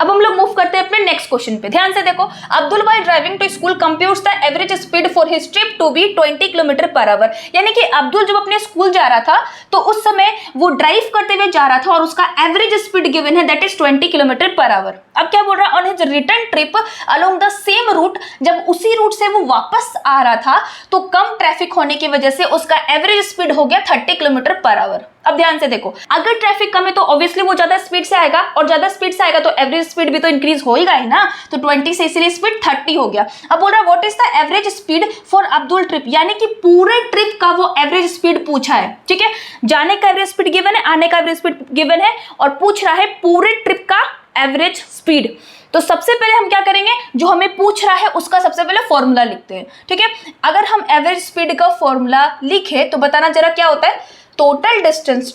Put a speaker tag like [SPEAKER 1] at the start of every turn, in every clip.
[SPEAKER 1] अब हम लोग मूव करते हैं अपने नेक्स्ट क्वेश्चन पे। ध्यान से देखो, अब्दुल भाई driving to school computes the average speed for his trip to be 20 kilometre per hour. यानी कि अब्दुल जब अपने स्कूल जा रहा था तो उस समय वो ड्राइव करते हुए जा रहा था और उसका एवरेज स्पीड गिवन है that is 20 kilometre per hour. अब क्या बोल रहा है, on his return trip along the same route, जब उसी रूट से वो वापस आ रहा था तो कम ट्रैफिक होने की वजह से उसका एवरेज स्पीड हो गया 30 किलोमीटर पर आवर। अब ध्यान से देखो, अगर ट्रैफिक कम है तो ऑब्वियसली वो ज्यादा स्पीड से आएगा, और ज्यादा स्पीड से आएगा तो एवरेज स्पीड भी तो इंक्रीज होएगा ही ना, तो 20 से इसलिए स्पीड 30 हो गया। अब बोल रहा है what is the average speed for Abdul trip, यानी कि पूरे ट्रिप का वो एवरेज स्पीड पूछा है। ठीक है, जाने का एवरेज स्पीड गिवन है, आने का एवरेज स्पीड गिवन है, और पूछ रहा है पूरे ट्रिप का एवरेज स्पीड। तो सबसे पहले हम क्या करेंगे, जो हमें पूछ रहा है उसका सबसे पहले फॉर्मूला लिखते हैं। ठीक है, अगर हम एवरेज स्पीड का फॉर्मूला लिखे तो बताना जरा क्या होता है, total distance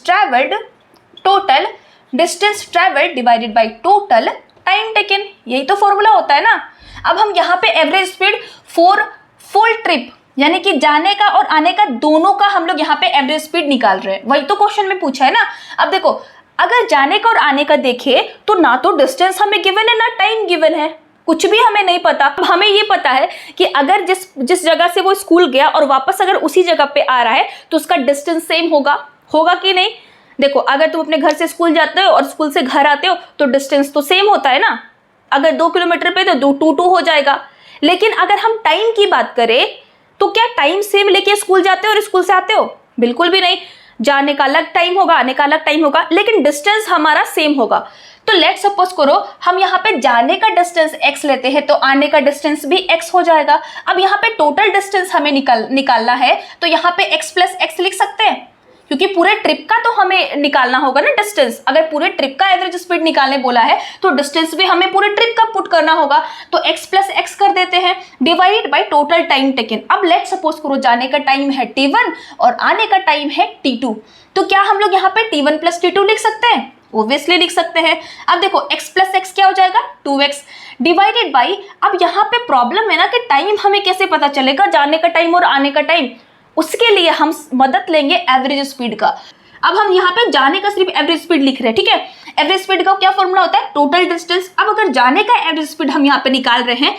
[SPEAKER 1] travelled divided by total time taken, यही तो फॉर्मूला होता है ना। अब हम यहाँ पे average speed for full trip, यानी कि जाने का और आने का दोनों का हम लोग यहाँ पे एवरेज स्पीड निकाल रहे हैं, वही तो क्वेश्चन में पूछा है ना। अब देखो, अगर जाने का और आने का देखे तो ना तो डिस्टेंस हमें गिवन है ना टाइम गिवन है, कुछ भी हमें नहीं पता। अब हमें ये पता है कि अगर जिस जगह से वो स्कूल गया और वापस अगर उसी जगह पे आ रहा है तो उसका डिस्टेंस सेम होगा कि नहीं। देखो, अगर तुम अपने घर से स्कूल जाते हो और स्कूल से घर आते हो तो डिस्टेंस तो सेम होता है ना, अगर 2 किलोमीटर पे तो 2 हो जाएगा। लेकिन अगर हम टाइम की बात करें तो क्या टाइम सेम लेके स्कूल जाते हो और स्कूल से आते हो, बिल्कुल भी नहीं। जाने का अलग टाइम होगा, आने का अलग टाइम होगा, लेकिन डिस्टेंस हमारा सेम होगा। तो लेट सपोज करो हम यहाँ पे जाने का डिस्टेंस x लेते हैं तो आने का डिस्टेंस भी x हो जाएगा। अब यहाँ पे टोटल डिस्टेंस हमें निकालना है तो यहाँ पे x प्लस x लिख सकते हैं, क्योंकि पूरे ट्रिप का तो हमें निकालना होगा ना डिस्टेंस। अगर पूरे ट्रिप का एवरेज स्पीड निकालने बोला है तो डिस्टेंस भी हमें पूरे ट्रिप का पुट करना होगा, तो x प्लस x कर देते हैं divided by total time taken. अब लेट सपोज करो जाने का टाइम है t1 और आने का टाइम है t2, तो क्या हम लोग यहाँ पे t1 प्लस t2 लिख सकते हैं, ओब्वियसली लिख सकते हैं। अब देखो x प्लस x क्या हो जाएगा 2x डिवाइडेड बाई, अब यहाँ पे प्रॉब्लम है ना कि टाइम हमें कैसे पता चलेगा, जाने का टाइम और आने का टाइम, उसके लिए हम मदद लेंगे एवरेज स्पीड का। अब हम यहाँ पे जाने का सिर्फ एवरेज स्पीड लिख रहे हैं। ठीक है, एवरेज स्पीड का क्या फॉर्मूला होता है, टोटल डिस्टेंस। अब अगर जाने का एवरेज स्पीड हम यहाँ पे निकाल रहे हैं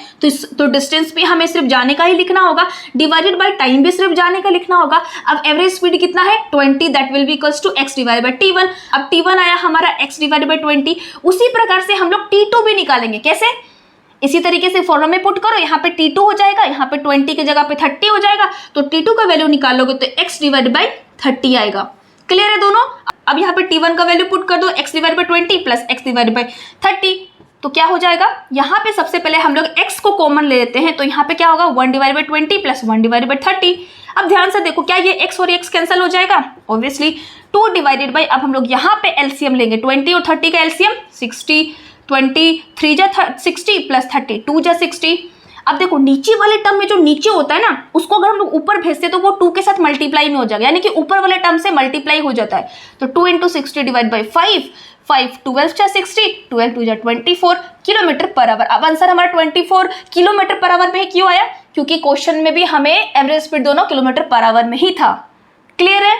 [SPEAKER 1] तो डिस्टेंस भी हमें सिर्फ जाने का ही लिखना होगा, डिवाइडेड बाय टाइम भी सिर्फ जाने का लिखना होगा। अब एवरेज स्पीड कितना है 20, that will be equals to x divided by t1। अब t1 आया हमारा x डिवाइडेड बाय 20। उसी प्रकार से हम लोग t2 भी निकालेंगे। कैसे, इसी तरीके से फॉर्मूला में पुट करो, यहाँ पे t2 हो जाएगा, यहाँ पे 20 की जगह पे 30 हो जाएगा, तो t2 का वैल्यू निकालोगे तो x डिवाइडेड बाय 30 आएगा। क्लियर है दोनों। अब यहाँ पे t1 का वैल्यू पुट कर दो, x divided bye 20 plus x divided bye 30, तो क्या हो जाएगा, यहाँ पे सबसे पहले हम लोग x को कॉमन ले लेते हैं, तो यहाँ पे क्या होगा 1 divided by 20 plus 1 divided by 30। अब ध्यान से देखो, क्या ये x और x कैंसिल हो जाएगा, ऑब्वियसली 2 डिवाइडेड बाय, अब हम लोग यहाँ पे एलसीएम लेंगे, 20 और 30 का एलसीएम 60, 20 3 जा 60 प्लस 30 2 जा 60। अब देखो नीचे वाले टर्म में जो नीचे होता है ना उसको अगर हम लोग ऊपर भेजते तो वो 2 के साथ मल्टीप्लाई में हो जाएगा, यानी कि ऊपर वाले टर्म से मल्टीप्लाई हो जाता है। तो 2 इंटू 60 डिवाइड बाई 5, 5 12 जा 60, 12 2 जा 24 किलोमीटर पर आवर। अब आंसर हमारा 24 किलोमीटर पर आवर में ही क्यों आया, क्योंकि क्वेश्चन में भी हमें एवरेज स्पीड दोनों किलोमीटर पर आवर में ही था। क्लियर है।